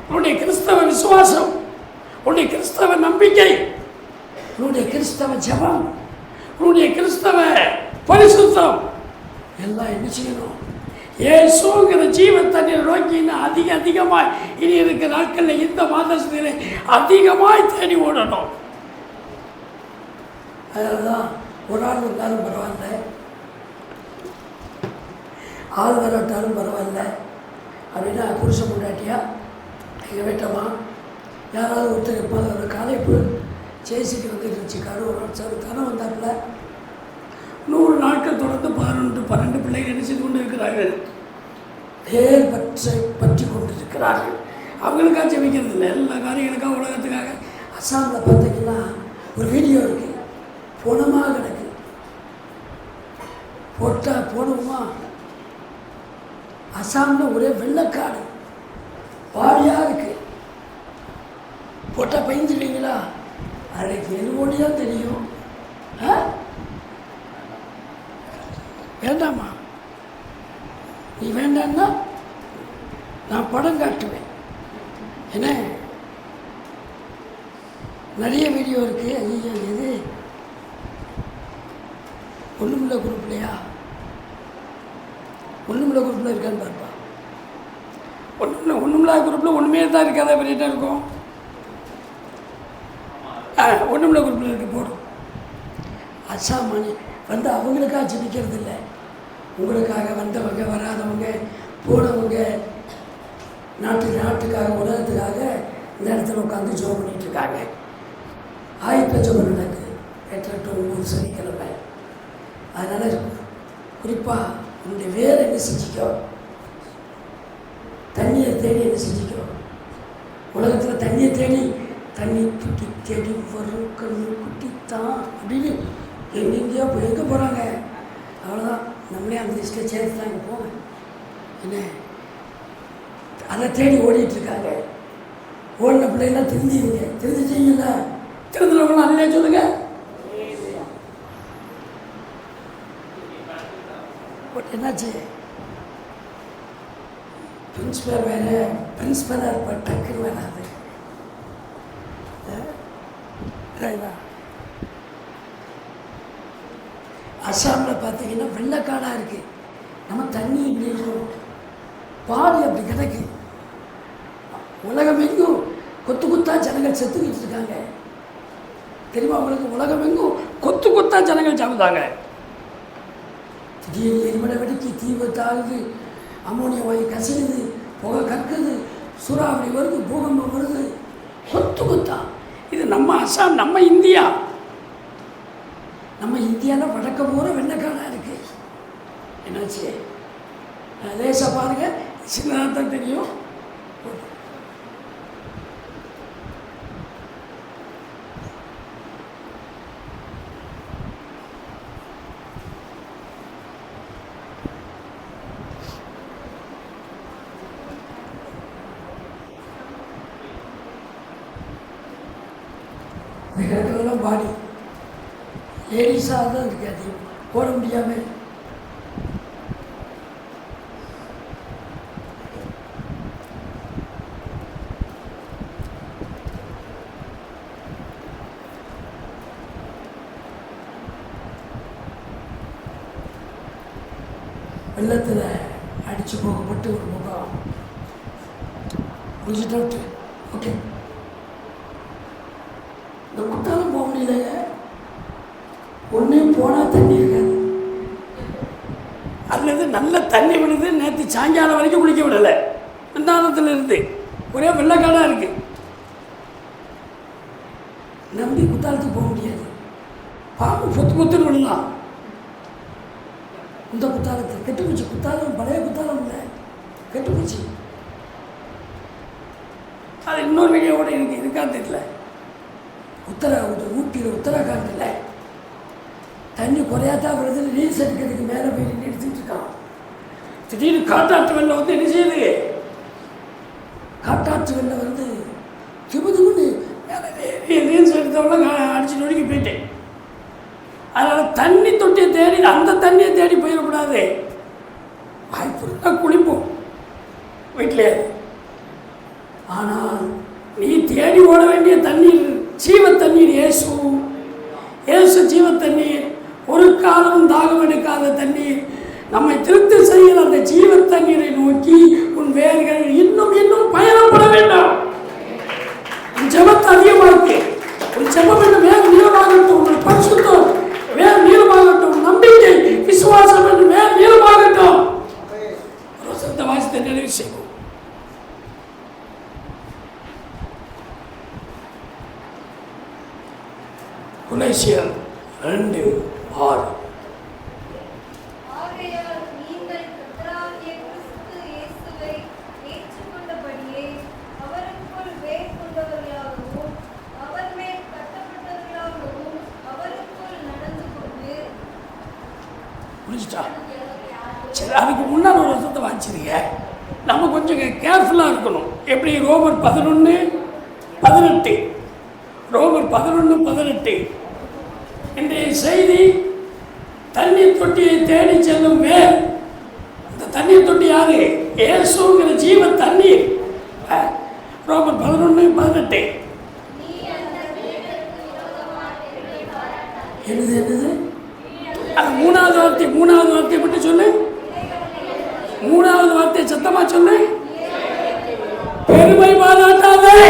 உன்னுடைய கிறிஸ்தவ விசுவாசம், உன்னுடைய கிறிஸ்தவ நம்பிக்கை, உன்னுடைய கிறிஸ்தவ ஜபம், உன்னுடைய கிறிஸ்தவ பரிசுத்தம் எல்லாம் என்ன செய்யணும்? இயேசுங்கிற ஜீவ தண்ணீரை நோக்கி அதிகமாய் இனி இருக்கிற நாட்களில் இந்த மாதத்திலே அதிகமாய் தேடி ஓடணும். அதனால்தான் ஒரு ஆள் வந்தாலும் பரவாயில்ல, ஆள் வராட்டாலும் பரவாயில்ல அப்படின்னா புருஷன் முன்னாட்டியா எங்கள் வீட்டம்மா யாராவது ஒருத்தர் இருப்பாங்க. ஒரு கலைப்பு சேசிக்கு வந்துட்டு இருந்துச்சு. கனம் வந்தாப்புல 100 நாட்கள் தொடர்ந்து 12 பிள்ளைகள் என்ன செய்து கொண்டு இருக்கிறார்கள்? வேர் பற்றி கொண்டு இருக்கிறார்கள். அவங்களுக்காக ஜெபிக்கிறது இல்லை, எல்லா காரியங்களுக்காக, உலகத்துக்காக. அசாமில் பார்த்தீங்கன்னா ஒரு வீடியோ இருக்குது. போனமாக கிடக்கு. போட்டால் போனோமா? அசாமில் ஒரே வெள்ளக்காடு பாடியாக இருக்கு. போட்டால் பயந்துடுவீங்களா? அன்றைக்கு எலுவோடி தான் தெரியும். வேண்டாமா? நீ வேண்டான்னா நான் படம் காட்டுவேன். என்ன நிறைய வீடியோ இருக்குது. ஐயோ, எது ஒன்றுமில்ல குரூப்லையா? ஒன்றுமில்ல குரூப்பில் இருக்கான்னு பார்ப்பா. ஒன்றுமில்லா குரூப்பில் ஒன்றுமே தான் இருக்காத பண்ணிகிட்டே இருக்கும். ஒன்றுமில்ல குரூப்பில் இருக்க போடும். அசாமானி வந்து அவங்களுக்காக ஜெபிக்கிறது இல்லை, உங்களுக்காக வந்தவங்க, வராதவங்க, போனவங்க, நாட்டுக்காக, உலகத்துக்காக இந்த இடத்துல உட்காந்து ஜோம் பண்ணிகிட்டு இருக்காங்க. ஆயத்த ஜோம் நடக்கு 8 to 9 சனிக்கிழமை. அதனால் குறிப்பாக உங்களுடைய வேலை என்ன செஞ்சிக்கோ? தண்ணியை தேடி என்ன செஞ்சிக்கோ? உலகத்தில் தண்ணியை தேடி தண்ணி துட்டி தேடி வரும் கண்ணு குட்டித்தான் அப்படின்னு எங்கெங்கேயோ போய் எங்கே போகிறாங்க. அவ்வளோதான், நம்மளே அந்த லிஸ்ட்டில் சேர்த்து தாங்க போங்க. என்ன அதை தேடி ஓடிட்டுருக்காங்க. ஓடின பிள்ளைலாம் திருந்திடுங்க. திருந்திச்சிங்களா? திருந்தினவங்களாம் அல்லையா சொல்லுங்க. பட் என்னாச்சு? பிரின்ஸ்பல் வேறு பிரின்ஸ்பலாக இருப்ப டக்குன்னு வேணாது. அசாமில் பார்த்தீங்கன்னா வெள்ளக்காடாக இருக்குது. நம்ம தண்ணி இல்லையும் பாதி அப்படி கிடக்கு. உலகம் எங்கும் கொத்தா ஜனங்கள் செத்துக்கிட்டு இருக்காங்க. தெரியுமா அவங்களுக்கு? உலகம் எங்கும் கொத்தா ஜனங்கள் சாப்பிட்டாங்க. திடீர்னு எரிமலை வெடிக்கு, தீ தாகுது, அமோனியா வாயு கசியுது, புகை கக்குது, சூறாவளி வருது, பூகம்பம் வருது, கொத்து கொத்தா. இது நம்ம அசாம், நம்ம இந்தியா. நம்ம இந்தியாவில் வடக்க பூரா வெள்ளக்காடாக இருக்குது. என்னாச்சு? லேசாக பாருங்கள், சின்னதாக தான் தெரியும். இந்த கிடக்கிறதெல்லாம் பாடி லேடிஸாக தான் இருக்குது, அதிகம் போட முடியாமல். வெள்ளத்தில் அடித்து போகப்பட்டு ஒரு முகம் முடிச்சுட்டு ஓகே. இந்த குத்தாலும் போக முடியலைங்க. ஒன்றையும் போனால் தண்ணி இருக்காது, அல்லது நல்ல தண்ணி விடுது. நேற்று சாயங்காலம் வரைக்கும் குளிக்க விடலை, விந்தானத்தில் இருந்து ஒரே வெள்ளக்காடாக இருக்குது. நம்பி குத்தாலத்துக்கு போக முடியாது. பாம்பு பொத்து பொத்துன்னு விடலாம். இந்த குத்தாலத்தில் கெட்டுப்போச்சு. குத்தாலம் பழைய குத்தாலம் இல்லை, கெட்டுப்போச்சு. அது இன்னொரு வீடியோவோட எனக்கு இருக்கான்னு தெரியல. ஊட்டியில் உத்தரகாண்டில் தண்ணி குறையாதான் வருது. ரீல்ஸ் எடுக்கிறதுக்கு மேலே போய் நின்று எடுத்துகிட்டு இருக்கான். திடீர்னு காட்டாற்று வெள்ளம் வந்து என்ன செய்யுது? காட்டாற்று வெள்ளம் வந்து திமுதுன்னு ரீல்ஸ் எடுத்தவெல்லாம் அடிச்சு நொடிக்க போயிட்டேன். அதனால் தண்ணி தொட்டியை தேடி அந்த தண்ணியை தேடி போயிடக்கூடாது. வாய்ப்பு குளிப்போம் வீட்டிலே. ஆனால் நீ தேடி ஓட வேண்டிய தண்ணீர் ஜீவ தண்ணீர். இயேசு ஜீவ தண்ணீர், ஒரு காலம் தாகம் எடுக்காத தண்ணீர். நம்மை திருப்தி செய்கிற அந்த ஜீவ தண்ணீரை நோக்கி உன் வேர்கள் இன்னும் இன்னும் பயணப்பட வேண்டாம். உன் ஜெபத்தை அதிகமாக்கு. உன் ஜெபம் என்று வேறு நீளமாகட்டும், உங்கள் பரிசுத்தம் வேறு நீளமாகட்டும், நம்பிக்கை விசுவாசம் என்று வேறு நீளமாகட்டும். சொந்த வாசத்தை நிறைவு செய்வோம். கொலோசியர் 2:6. புரிஞ்சுட்டா? சரி, அதுக்கு முன்னாடி ஒரு வருஷத்தை வாங்கிச்சிருங்க. நம்ம கொஞ்சம் கேர்ஃபுல்லாக இருக்கணும். எப்படி? ரோமர் 11:18. ரோமர் 11:18. இன்றைய செய்தி தண்ணீர் தொட்டியை தேடி செல்லும் வேர். இந்த தண்ணீர் தொட்டி யாரு? இயேசுங்கிற ஜீவ தண்ணீர். ரோமர் 11:18. என்னது? அது மூணாவது வார்த்தை மட்டும் சொல்லு. மூணாவது வார்த்தை சத்தமா சொல்லு. பெருமை பாராட்டாதே.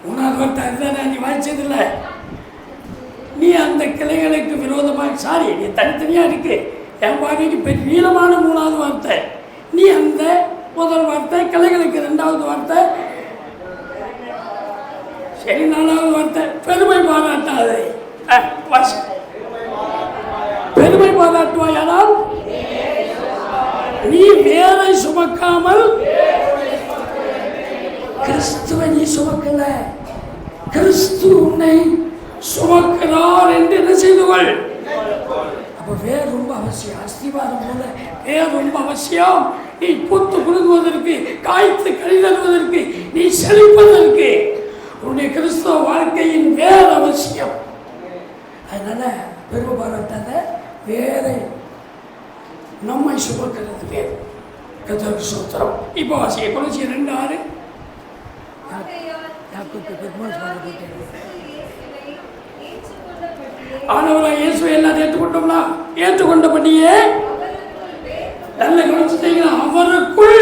மூணாவது வார்த்தை அதுதானே, நீ வாய்ச்சதில்லை. நீ அந்த கிளைகளுக்கு விரோதமாக நீ தனித்தனியாக இருக்கு. என் பார்வைக்கு பெரிய நீளமான மூணாவது வார்த்தை. நீ அந்த முதல் வார்த்தை, கிளைகளுக்கு 2வது வார்த்தை, சரி 4வது வார்த்தை பெருமை பாராட்டாதே. பெருமை பாராட்டுவாயானால் நீ வேரை சுமக்காமல் கிறிஸ்துவை நீ சுமக்கல, கிறிஸ்து உன்னை சுமக்கிறார் என்று என்ன செய்துகள். அப்போ வேர் ரொம்ப அவசியம். அஸ்திவாரம் போல வேர் ரொம்ப அவசியம். நீ பூத்து குலுங்குவதற்கு, காய்த்து கழிதல்வதற்கு, நீ செழிப்பதற்கு உன்னுடைய கிறிஸ்தவ வாழ்க்கையின் வேர் அவசியம். அதனால பெருமை பாராட்டாத, வேரை நம்மை சுமக்கிறது வேர். கர்த்தருக்கு ஸ்தோத்திரம். இப்போ வாசிக்க கொலோசியர் 2:6. ஆனவராக இயேசுவை எல்லாத்தையும் ஏற்றுக்கொண்டோம்னா, ஏற்றுக்கொண்டபடியே நல்ல கவனிச்சுட்டீங்களா? அவருக்குள்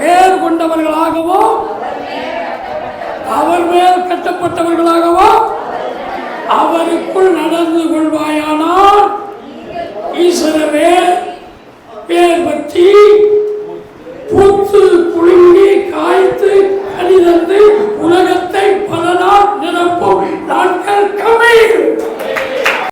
வேர் கொண்டவர்களாகவும் அவர் மேல் கட்டப்பட்டவர்களாகவும்